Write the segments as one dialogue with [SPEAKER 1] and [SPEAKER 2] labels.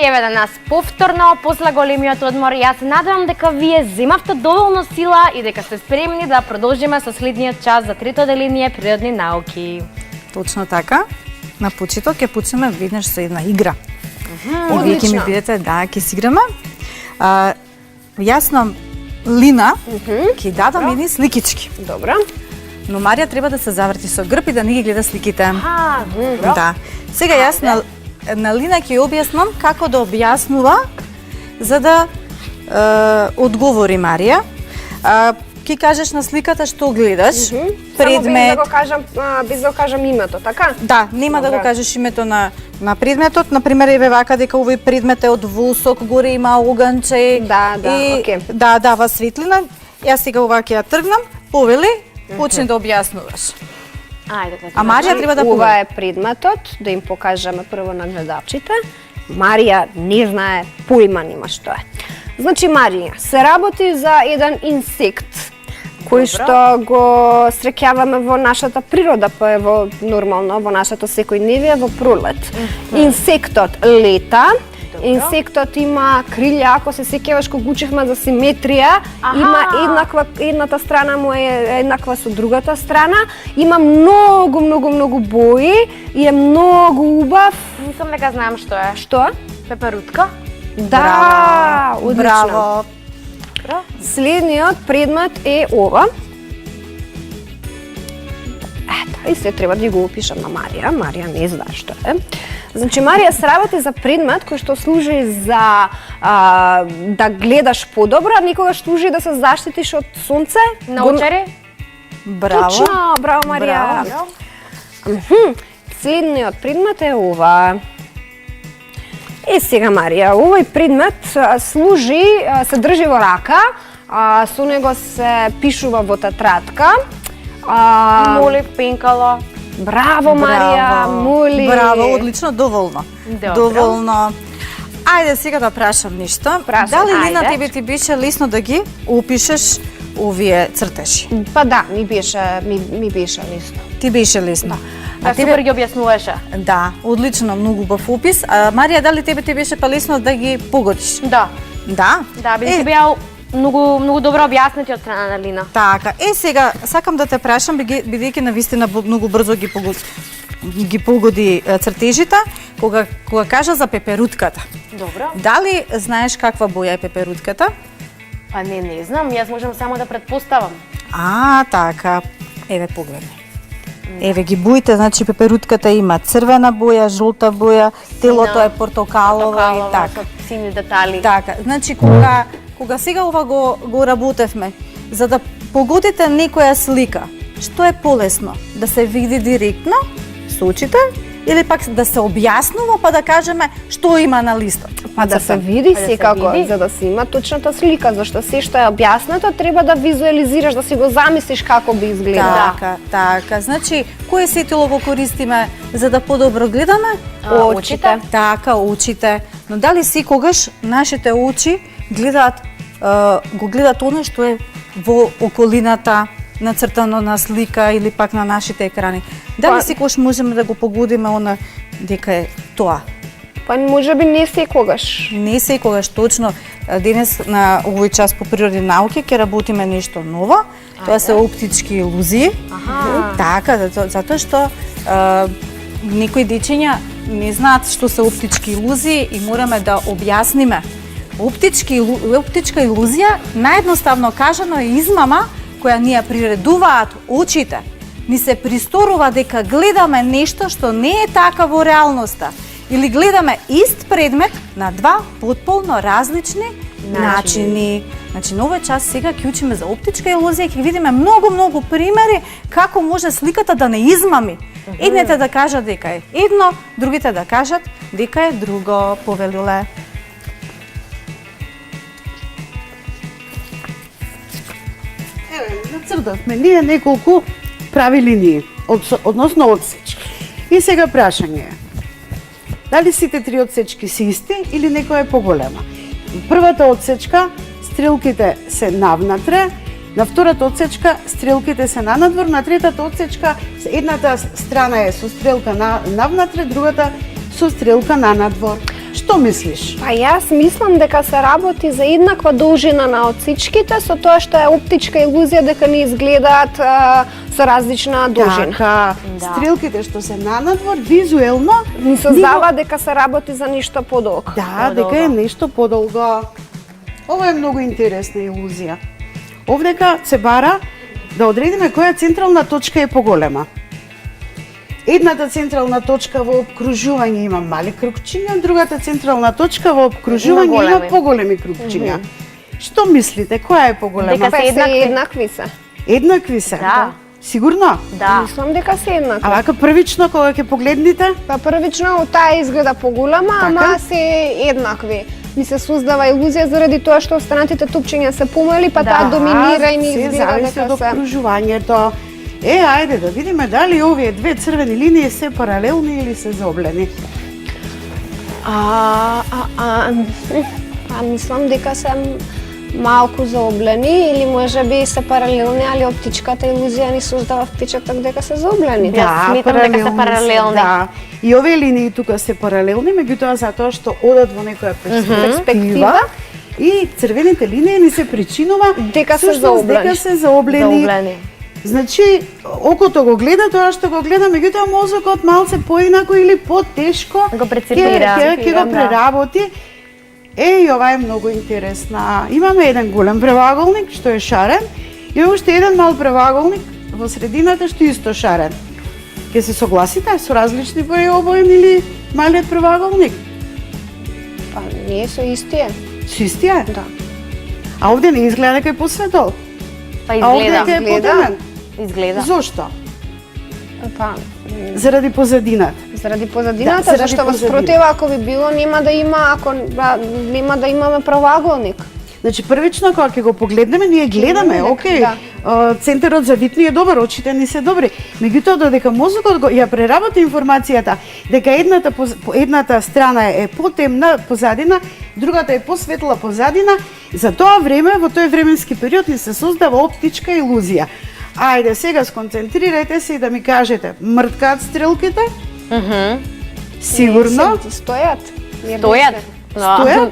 [SPEAKER 1] еве да нас повторно после големиот одмор. Јас се надевам дека вие земавте доволно сила и дека сте спремни да продолжиме со следниот час за трето деление природни науки.
[SPEAKER 2] Точно така. На почеток ќе почнеме веднаш со една игра. И вие ќе ми бидете, да, ќе си играме. Јас на Лина ќе дадам едни сликички.
[SPEAKER 3] Добро.
[SPEAKER 2] Но Марија треба да се заврти со грб и да не ги гледа сликите. Да. Сега јас на Лина ќе објаснам како да објаснува за да одговори Марија. Ќе кажеш на сликата што гледаш, предмет.
[SPEAKER 3] Без да го кажам името, така?
[SPEAKER 2] Да, нема да го кажеш името на предметот. Например, еве вака дека овој предмет е од восок, горе има оганче.
[SPEAKER 3] Да, окей.
[SPEAKER 2] Да, дава светлина. Јас сега овака ја тргнам, повели, почни да објаснуваш.
[SPEAKER 1] Ајде,
[SPEAKER 2] а Марија треба да
[SPEAKER 3] ова е предметот, да им покажеме прво на гледачите. Марија не знае, поима нема што е. Значи, Марија, се работи за еден инсект кој што го среќаваме во нашата природа, па е во нормално во нашето секојдневие во пролет. Инсектот лета. Инсектот има крилја, ако се сеќаваш кога учевме за симетрија, има едната страна му е еднаква со другата страна, има многу бои и е многу убав.
[SPEAKER 1] Мислам дека знаам што е.
[SPEAKER 3] Што?
[SPEAKER 1] Пеперутка?
[SPEAKER 3] Да, одлично.
[SPEAKER 2] Браво.
[SPEAKER 3] Следниот предмет е ова. Ето, и се треба да го опишам на Марија. Марија не знае што е. Значи, Марија сработи за предмет кој што служи за да гледаш подобро, а никогаш служи да се заштитиш од сонце.
[SPEAKER 1] Научари?
[SPEAKER 2] Браво.
[SPEAKER 3] Точно, браво Марија. Следниот предмет е ова. И сега, Марија, овој предмет служи, се држи во рака, со него се пишува во тетрадка.
[SPEAKER 1] Молив, пенкало.
[SPEAKER 3] Браво, Марија, моли.
[SPEAKER 2] Браво, одлично, доволно. Доволно. Ајде сега да прашам нешто. Дали Лина тебе ти беше лесно да ги опишеш овие цртежи?
[SPEAKER 3] Па да, ми беше лесно.
[SPEAKER 2] Ти беше лесно.
[SPEAKER 1] А супер ги објаснуваше.
[SPEAKER 2] Да, одлично, многу убав опис. А Марија, дали тебе ти беше па лесно да ги погодиш?
[SPEAKER 1] Да.
[SPEAKER 2] Да?
[SPEAKER 1] Да, би беа многу добро објаснети од страна на Лина.
[SPEAKER 2] Така, сега сакам да те прашам, бидејќи навистина многу брзо ги погоди цртежите, кога кажа за пеперутката.
[SPEAKER 1] Добро.
[SPEAKER 2] Дали знаеш каква боја е пеперутката?
[SPEAKER 1] Па не знам, јас можам само да предпоставам.
[SPEAKER 2] Така. Еве погледни. Еве ги боите, значи пеперутката има црвена боја, жолта боја, телото е портокалово и така.
[SPEAKER 1] Со сини детали.
[SPEAKER 2] Така, значи кога сега ова го работевме, за да погодите некоја слика, што е полесно? Да се види директно со очите или пак да се објаснува па да кажеме што има на листот?
[SPEAKER 3] Па да се види секако, за да се има точната слика, зашто се што е објаснето треба да визуализираш, да си го замислиш како би изгледало.
[SPEAKER 2] Така. Значи, кое сетило го користиме за да подобро гледаме?
[SPEAKER 3] Очите.
[SPEAKER 2] Така, очите. Но дали секогаш нашите очи го гледаат оно што е во околината, нацртано на слика или пак на нашите екрани? Дали секогаш можеме да го погодиме она дека е тоа?
[SPEAKER 3] Па можеби не секогаш.
[SPEAKER 2] Не секогаш, точно. Денес на овој час по природни науки ќе работиме нешто ново. Тоа се оптички илузии. Така, затоа што некои дечиња не знаат што се оптички илузии и мораме да објасниме. Оптичка илузија, наједноставно кажано, е измама која ни ја приредуваат очите. Ни се присторува дека гледаме нешто што не е така во реалноста. Или гледаме ист предмет на два потполно различни начини. Значи, на овој час сега ќе учиме за оптичка илузија и ќе видиме многу примери како може сликата да не измами. Едните да кажат дека е едно, другите да кажат дека е друго. Повелиле.
[SPEAKER 4] Еве, нацртавме ние неколку прави линии, односно одсечки. И сега прашање е, дали сите три одсечки се исти или некоја е поголема? Првата одсечка, стрелките се навнатре, на втората одсечка стрелките се нанадвор, на третата одсечка едната страна е со стрелка навнатре, другата со стрелка нанадвор. Што мислиш?
[SPEAKER 3] Па јас мислам дека се работи за еднаква должина на отсечките, со тоа што е оптичка илузија дека не изгледаат со различна должина.
[SPEAKER 4] Така, стрелките што се на надвор, визуелно,
[SPEAKER 3] Ни создава дека се работи за нешто подолго.
[SPEAKER 4] да, дека е нешто подолго. Ова е многу интересна илузија. Овдека се бара да одредиме која централна точка е поголема. Едната централна точка во обкружување има мали крупчиња, другата централна точка во обкружување има
[SPEAKER 1] големи.
[SPEAKER 4] поголеми крупчиња. Што мислите, која е поголема?
[SPEAKER 1] Дека
[SPEAKER 3] Па се еднакви се.
[SPEAKER 4] Еднакви се?
[SPEAKER 1] Да.
[SPEAKER 4] Сигурно?
[SPEAKER 1] Да.
[SPEAKER 3] Мислам дека се еднакви.
[SPEAKER 4] А вака првично кога ќе погледнете?
[SPEAKER 3] Па првично таа изгледа поголема, ама се еднакви. Ми се создава илузија заради тоа што останатите тупчиња се помали, па таа доминира и ми
[SPEAKER 4] се
[SPEAKER 3] изгледа
[SPEAKER 4] зависи од
[SPEAKER 3] дека се.
[SPEAKER 4] обкружувањето. Ајде да видиме дали овие две црвени линии се паралелни или се заоблени.
[SPEAKER 3] Мислам дека се малку заоблени или можеби се паралелни, али оптичката илузија ни создава впечаток дека се заоблени.
[SPEAKER 1] сметам дека се паралелни.
[SPEAKER 4] Да. И овие линии тука се паралелни, меѓутоа затоа што одат во некоја перспектива и црвените линии ни се причинува
[SPEAKER 3] Дека се
[SPEAKER 4] всушност
[SPEAKER 3] заоблени.
[SPEAKER 4] дека се заоблени.
[SPEAKER 1] Заоблени.
[SPEAKER 4] Значи, окото го гледа тоа што го гледа, меѓутоа мозокот малце поинако или потешко
[SPEAKER 1] Го прецепира.
[SPEAKER 4] ќе го преработи. И ова е многу интересна. Имаме еден голем правоаголник што е шарен и уште еден мал правоаголник во средината што е исто шарен. Ќе се согласите со различни бои обоен или малиот правоаголник?
[SPEAKER 3] Па не со истие.
[SPEAKER 4] Со истија?
[SPEAKER 3] Да.
[SPEAKER 4] А овде не изгледа дека е посветол.
[SPEAKER 1] Па
[SPEAKER 4] А овде
[SPEAKER 1] изгледа.
[SPEAKER 4] дека е
[SPEAKER 3] изгледа.
[SPEAKER 4] потемен.
[SPEAKER 1] Изгледа.
[SPEAKER 4] Зошто?
[SPEAKER 3] Па
[SPEAKER 4] Заради позадината.
[SPEAKER 3] заради позадината,
[SPEAKER 4] заради
[SPEAKER 3] зашто во
[SPEAKER 4] позадина.
[SPEAKER 3] спротива ако би било нема да има, нема да имаме правоаголник.
[SPEAKER 4] Значи првично кога ќе го погледнеме, ние гледаме,
[SPEAKER 3] Гледаме,
[SPEAKER 4] окей,
[SPEAKER 3] да.
[SPEAKER 4] центарот за вид ни е добар, очите ни се добри. Меѓутоа додека мозокот ја преработи информацијата дека едната страна е потемна позадина, другата е посветла позадина, за тоа време во тој временски период ни се создава оптичка илузија. Ајде сега сконцентрирајте се и да ми кажете, мрткаат стрелките? Сигурно?
[SPEAKER 3] Стојат.
[SPEAKER 1] Стојат.
[SPEAKER 4] Стојат?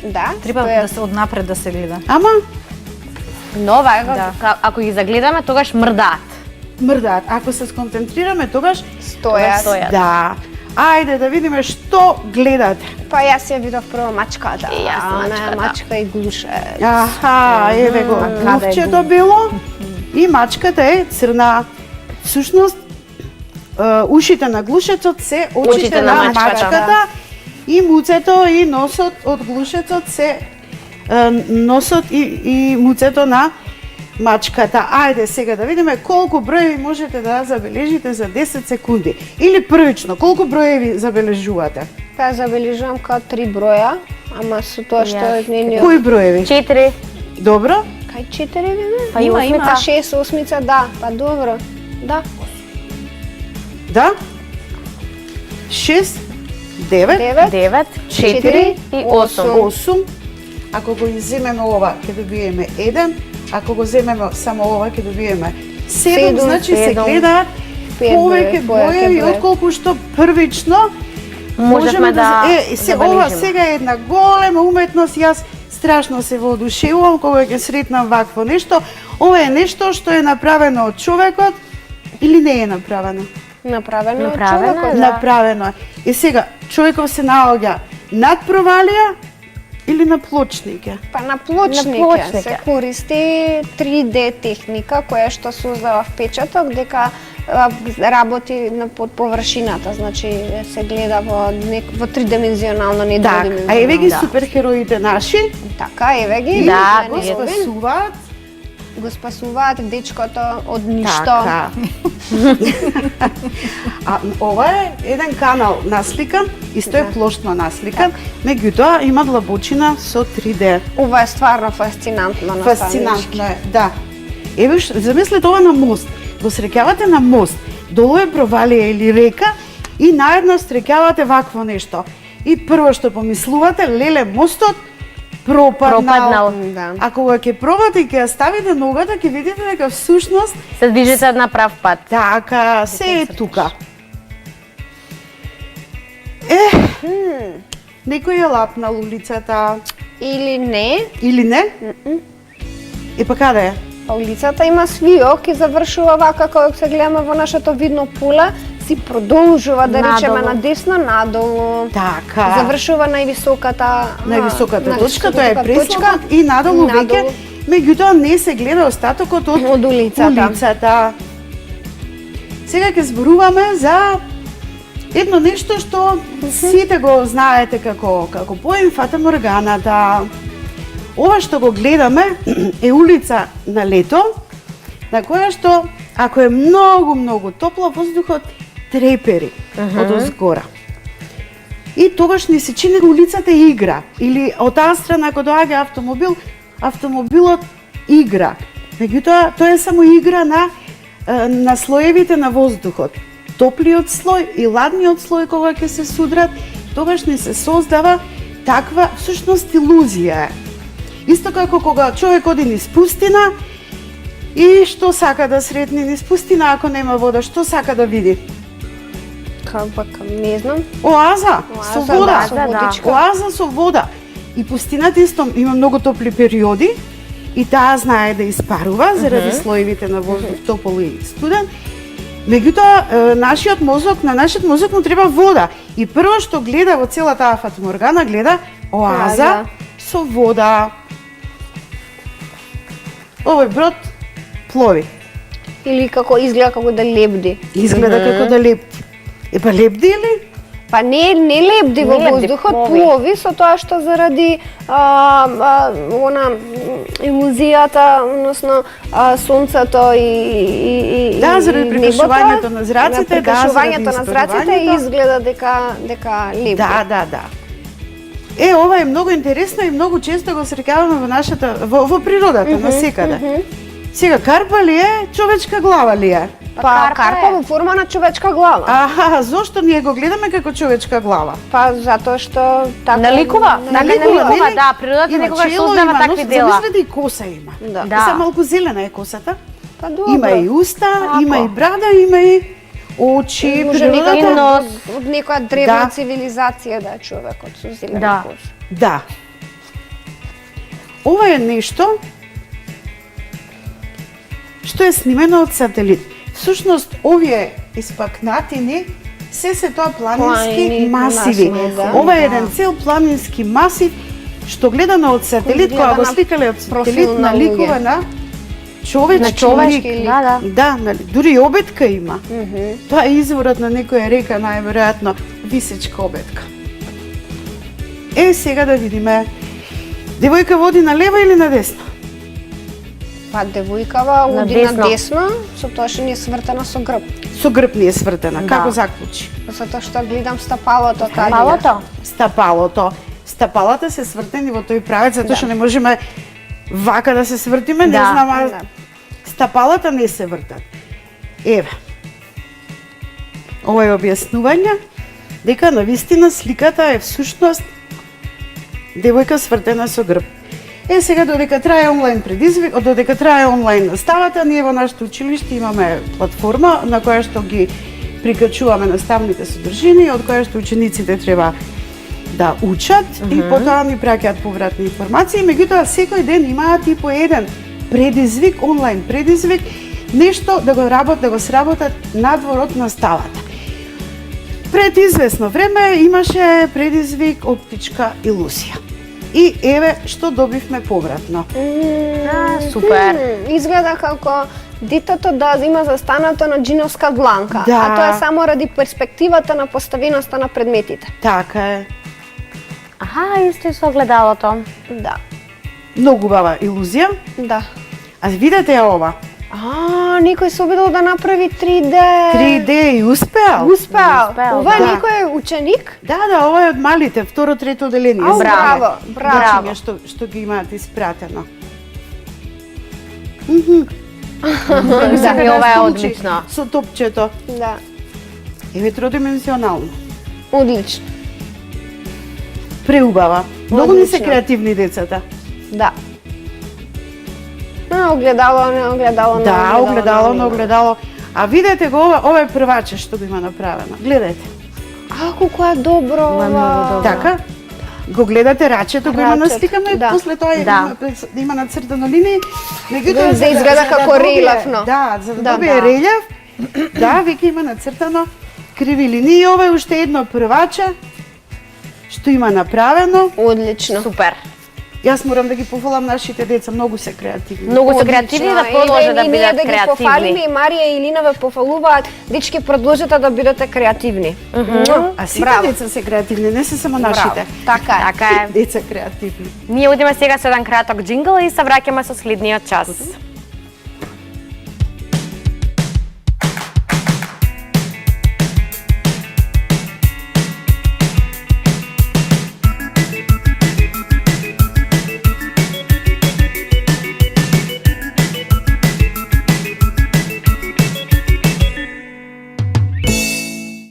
[SPEAKER 3] Да,
[SPEAKER 2] Треба
[SPEAKER 3] стојат.
[SPEAKER 2] да се однапред да се гледа.
[SPEAKER 4] Ама
[SPEAKER 1] Но ако ги загледаме, тогаш мрдаат.
[SPEAKER 4] мрдаат. Ако се сконцентрираме, тогаш
[SPEAKER 3] Стојат.
[SPEAKER 4] да. Ајде да видиме што гледате.
[SPEAKER 3] Па јас ја видов прво мачката.
[SPEAKER 1] И јас
[SPEAKER 3] Она е
[SPEAKER 1] мачката.
[SPEAKER 3] мачка и глуше.
[SPEAKER 4] Аха, еве го, глувчето бело и мачката е црна. Всушност, ушите на глушецот се очите на мачката и муцето и носот од глушецот се носот и муцето на мачката. Ајде сега да видиме колку броеви можете да забележите за 10 секунди. Или првично, колку броеви забележувате?
[SPEAKER 3] Па забележувам као 3 броја, ама со тоа што
[SPEAKER 1] Јас.
[SPEAKER 3] нени...
[SPEAKER 4] Кои броеви?
[SPEAKER 1] 4.
[SPEAKER 4] Добро?
[SPEAKER 3] Кај 4 виде?
[SPEAKER 1] Па и осмица.
[SPEAKER 3] Па 6, осмица, да. Па добро. Да.
[SPEAKER 4] Да? 6, 9,
[SPEAKER 1] 9, 4 и 8.
[SPEAKER 4] 8. Ако го иземеме ова, ќе добиеме 1. Ако го земеме само ова, ќе добиеме 7.
[SPEAKER 3] Седум,
[SPEAKER 4] Значи се
[SPEAKER 1] седум.
[SPEAKER 4] гледаат
[SPEAKER 3] Пет
[SPEAKER 4] повеќе
[SPEAKER 3] броеви,
[SPEAKER 4] боеви отколку што првично
[SPEAKER 1] Можевме да
[SPEAKER 4] ова
[SPEAKER 1] забележиме.
[SPEAKER 4] сега е една голема уметност. Јас страшно се воодушевувам кога ќе сретнам вакво нешто. Ова е нешто што е направено од човекот или не е направено?
[SPEAKER 3] Направено од
[SPEAKER 1] Направено е,
[SPEAKER 3] човекот.
[SPEAKER 1] да.
[SPEAKER 4] Направено е. И сега, човеков се наоѓа над провалија или на плочнике?
[SPEAKER 3] Па на плочнике
[SPEAKER 1] плочнике.
[SPEAKER 3] се користи 3D техника која што создава впечаток дека работи под површината, значи се гледа во тридимензионално, не
[SPEAKER 4] Так,
[SPEAKER 3] дводимензионално.
[SPEAKER 4] а еве ги
[SPEAKER 1] да.
[SPEAKER 4] суперхероите наши,
[SPEAKER 3] Така, еве ги.
[SPEAKER 1] Да,
[SPEAKER 4] го
[SPEAKER 1] ние
[SPEAKER 4] спасуваат.
[SPEAKER 3] Го спасуваат дечкото од ништо.
[SPEAKER 4] Така. А ова е еден канал насликан, исто е плоштно насликан, меѓутоа има длабочина со 3D.
[SPEAKER 3] Ова е стварно фасцинантно.
[SPEAKER 4] Фасцинантно е, да. Еве, замислете ова на мост. Го среќавате на мост, долу е провалија или река и наедно среќавате вакво нешто. И прво што помислувате, леле, мостот пропаднал.
[SPEAKER 3] Да.
[SPEAKER 4] А кога ќе пробате и ќе ја ставите ногата, ќе видите дека всушност
[SPEAKER 1] Се движите на прав пат.
[SPEAKER 4] така се е тука. Некој е лапнал улицата
[SPEAKER 3] Или не,
[SPEAKER 4] или не? Па каде е?
[SPEAKER 3] па улицата има свиок и завршува вака како се гледаме во нашето видно поле, си продолжува да речеме
[SPEAKER 1] Надолу.
[SPEAKER 3] на десно надолу.
[SPEAKER 4] Така.
[SPEAKER 3] Завршува највисоката
[SPEAKER 4] точка, тоа е преслогот и надолу веќе, меѓутоа не се гледа остатокот од улицата. Сега ќе зборуваме за едно нешто што сите го знаете како поем фатаморганата. Ова што го гледаме е улица на лето, на која што, ако е многу топло, воздухот трепери од озгора. И тогаш ни се чини улицата игра. Или од таа страна, ако доаѓа автомобилот игра. Меѓутоа, тоа е само игра на слоевите на воздухот. Топлиот слој и ладниот слој кога ќе се судрат, тогаш ни се создава таква, всушност, илузија. Исто како кога човек оди низ пустина и што сака да сретне низ пустина ако нема вода, што сака да види?
[SPEAKER 3] Не знам.
[SPEAKER 4] Оаза со вода.
[SPEAKER 3] со водичка.
[SPEAKER 4] Оаза со вода. И пустината исто има многу топли периоди и таа знае да испарува заради слоевите на воздух, топол и студен. Меѓутоа, на нашиот мозок му треба вода. И прво што гледа во цела таа фатаморгана, гледа оаза со вода. Овој брод плови.
[SPEAKER 3] Или како изгледа како да лебди.
[SPEAKER 4] Изгледа како да лепти. Па лепди или?
[SPEAKER 3] Па не лебди во
[SPEAKER 1] Не лебди,
[SPEAKER 3] воздухот,
[SPEAKER 1] плови.
[SPEAKER 3] плови со тоа што заради илузијата, односно сонцето и
[SPEAKER 4] Да, заради прекашувањето на зраците,
[SPEAKER 3] прекашувањето на зраците
[SPEAKER 4] испарувањето.
[SPEAKER 3] изгледа дека лебди.
[SPEAKER 4] Да. Ова е многу интересно и многу често го среќаваме во природата, насекаде. Сега, карпа ли е, човечка глава ли е?
[SPEAKER 3] Па карпа во форма на човечка глава.
[SPEAKER 4] Зошто ние го гледаме како човечка глава?
[SPEAKER 3] Па затоа што така
[SPEAKER 1] Наликува,
[SPEAKER 4] Наликува, нели?
[SPEAKER 1] да, природата
[SPEAKER 4] Има
[SPEAKER 1] некогаш
[SPEAKER 4] чело,
[SPEAKER 1] создава
[SPEAKER 4] има
[SPEAKER 1] такви
[SPEAKER 4] нос,
[SPEAKER 1] дела.
[SPEAKER 4] замислете и коса има.
[SPEAKER 3] Да.
[SPEAKER 4] Са малку зелена е косата.
[SPEAKER 3] Па добро.
[SPEAKER 4] Има и уста, има и брада, има и очи,
[SPEAKER 3] Може
[SPEAKER 4] природата.
[SPEAKER 3] некако
[SPEAKER 1] нос.
[SPEAKER 3] од некоја древна
[SPEAKER 4] Да.
[SPEAKER 3] цивилизација да е човекот со зелена
[SPEAKER 1] Да.
[SPEAKER 3] кожа.
[SPEAKER 4] Да. Ова е нешто што е снимено од сателит. Всушност, овие испакнатини се тоа планински масиви.
[SPEAKER 3] да.
[SPEAKER 4] Ова е еден цел планински масив што гледано од сателит,
[SPEAKER 3] Изгледа
[SPEAKER 4] кога го
[SPEAKER 3] на
[SPEAKER 4] сликале од
[SPEAKER 3] профил
[SPEAKER 4] сателит,
[SPEAKER 3] на
[SPEAKER 4] наликува
[SPEAKER 3] луѓе.
[SPEAKER 4] на човечки
[SPEAKER 3] човечки
[SPEAKER 4] лик.
[SPEAKER 3] лик.
[SPEAKER 1] Да.
[SPEAKER 4] Да, нали, дури и обетка има. Тоа е изворот на некоја река, најверојатно висечка обетка. Сега да видиме. Девојка води на лево или на десно?
[SPEAKER 3] Па девојкава
[SPEAKER 1] На
[SPEAKER 3] оди
[SPEAKER 1] десно.
[SPEAKER 3] на десно, со тоа што не е свртена со грб.
[SPEAKER 4] Со грб не е свртена.
[SPEAKER 1] Да.
[SPEAKER 4] Како заклучи?
[SPEAKER 3] Затоа што гледам стапалото каде.
[SPEAKER 1] Палото?
[SPEAKER 4] Стапалото. Стапалата се свртени во тој правец, затоа што не можеме вака да се свртиме, не
[SPEAKER 1] Да.
[SPEAKER 4] знам, а
[SPEAKER 3] Да.
[SPEAKER 4] стапалата не се вртат. Еве. Ова е објаснување дека навистина сликата е всушност девојка свртена со грб. Сега додека трае онлайн предизвик, додека трае онлайн наставата, ние во нашето училиште имаме платформа на која што ги прикачуваме наставните содржини, од која што учениците треба да учат и потоа ни праќаат повратни информации. Меѓутоа, секој ден имаат и по еден предизвик, онлайн предизвик, нешто да го сработат надвор од наставата. Пред известно време имаше предизвик оптичка илузија. И еве што добивме повратно.
[SPEAKER 1] Супер.
[SPEAKER 3] Изгледа како детето да има застанато на джиновска дланка,
[SPEAKER 4] Да.
[SPEAKER 3] а тоа е само ради перспективата на поставеноста на предметите.
[SPEAKER 4] Така е.
[SPEAKER 1] Аха, исто и со огледалото.
[SPEAKER 3] Да.
[SPEAKER 4] Многу убава илузија.
[SPEAKER 3] Да.
[SPEAKER 4] А видете ја ова.
[SPEAKER 3] Некој се обидел да направи 3D.
[SPEAKER 4] 3D и успеал.
[SPEAKER 3] Успеал.
[SPEAKER 1] Успеал,
[SPEAKER 3] Ова е
[SPEAKER 4] да.
[SPEAKER 3] некој ученик?
[SPEAKER 4] Да, ова е од малите, второ, трето оделение.
[SPEAKER 3] Ау,
[SPEAKER 4] Здраве.
[SPEAKER 3] браво, браво.
[SPEAKER 4] Дечиња што ги имаат испратено.
[SPEAKER 1] Мислам и ова е одлично.
[SPEAKER 4] Со топчето.
[SPEAKER 3] Да.
[SPEAKER 4] Еве тродимензионално.
[SPEAKER 3] Одлично.
[SPEAKER 4] Преубава. Многу не се
[SPEAKER 3] Одлично.
[SPEAKER 4] креативни децата.
[SPEAKER 3] Да. Огледало, не огледало,
[SPEAKER 4] Да, огледало на огледало. А видете го ова е прваче што го има направено. Гледајте.
[SPEAKER 3] А, колку е добро
[SPEAKER 1] Ова е многу добро.
[SPEAKER 4] Така, го гледате рачето, го има
[SPEAKER 3] Рачето,
[SPEAKER 4] насликано,
[SPEAKER 3] да.
[SPEAKER 4] после тоа
[SPEAKER 1] Да.
[SPEAKER 4] има нацртано линии.
[SPEAKER 3] Да изгледа како релефно.
[SPEAKER 4] Да, за да
[SPEAKER 3] Да,
[SPEAKER 4] добие
[SPEAKER 3] да.
[SPEAKER 4] релјеф, да, веќе има нацртано криви линии. Ова е уште едно прваче што има направено.
[SPEAKER 3] Одлично.
[SPEAKER 1] Супер.
[SPEAKER 4] Јас морам да ги пофалам нашите деца, многу се креативни.
[SPEAKER 1] Многу се креативни да продолжат да
[SPEAKER 3] и ние
[SPEAKER 1] бидат
[SPEAKER 3] да ги пофалиме
[SPEAKER 1] креативни.
[SPEAKER 3] и Марија и Илина ве пофалуваат. Дечки, продолжете да бидете креативни.
[SPEAKER 4] А сите
[SPEAKER 3] Браво.
[SPEAKER 4] деца се креативни, не се само нашите.
[SPEAKER 3] Така е.
[SPEAKER 1] Така е.
[SPEAKER 4] Деца креативни.
[SPEAKER 1] Ние одиме сега со еден краток джингл и се враќаме со следниот час.